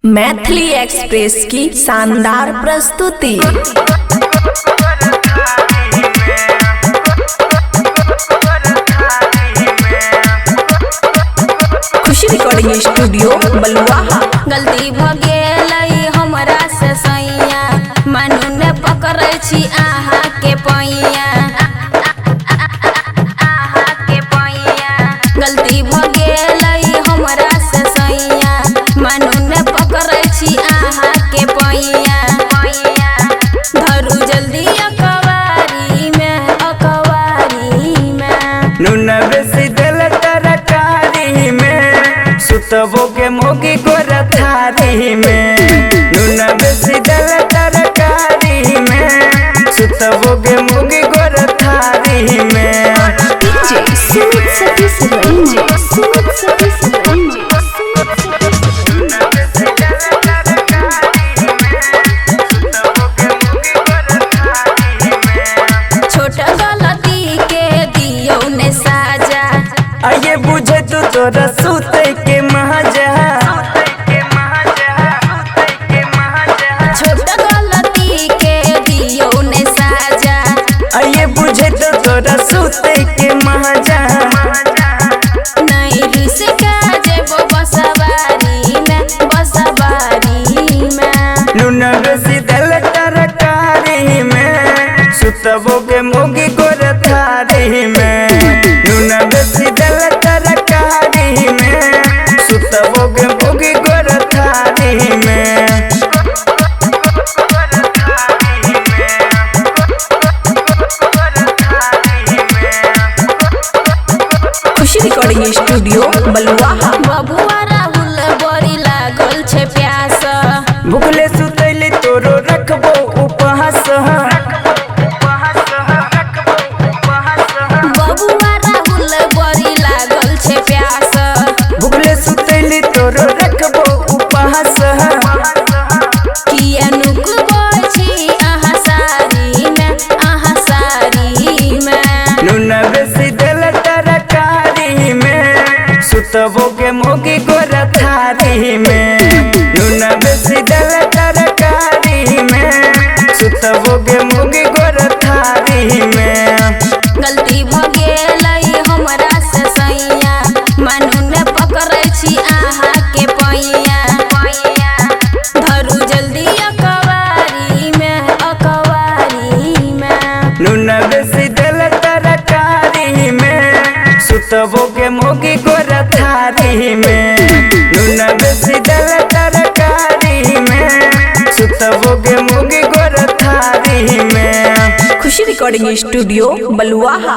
Maithili express की शानदार प्रस्तुति। खुशी रिकॉर्डिंग स्टूडियो बलुआहा। गलती भ गेलै हमरा से सैया, मानू ने पकड़ै छी आहा के पैया। गलती भ गेलै हमरा से सैया, मानू ने पकड़ै छी आहा के पैया। धरू जल्दी अकवारी में नून बेसी दिल तरकारी में, सुतबो के मोगी गोर थारी में। नून बेसी दिल तरकारी में, सुतबो के मोगी गोर थारी में। छोटा गलती के दियो ने साजा, आये बुझे तू तोरा सुते के महाजा। छोटा गलती के दियो ने साजा, आये बुझे तू तोरा सुते के महाजा। नहीं रिस का जेबो बसवारी में। नून बेसी दिल तरकारी में, सुतबो के मोगी गोर थारी में। नून बेसी दिल तरकारी में, सुतबो के मोगी गोर थारी में। खुशी रिकॉर्डिंग स्टूडियो बलुआहा। बबुआ राहुल बड़ी लागल छे प्यास, भूखले सुतैली तोरो रखबो उपहास। बबुआ राहुल बड़ी लागल छे प्यास। भूखले सुतैली तोरो रखबो उपहास। किया नुकबै छी आहा सारी में। नून बेसी दिल तरकारी में, सुतबो के मोगी गोर थारी में। नून बेसी दिल तरकारी में, सुतबो के मोगी गोर थारी में। गलती भ गेलै हमरा से सैया, मानू ने पकड़ै छी आहा के पैया। धरू जल्दी अकवारी में। नून बेसी दिल तरकारी में, सुतबो के मोगी गोर थारी में। नून बेसी दिल तरकारी में, सुतबो के मोगी गोर थारी में। खुशी रिकॉर्डिंग स्टूडियो बलुआहा।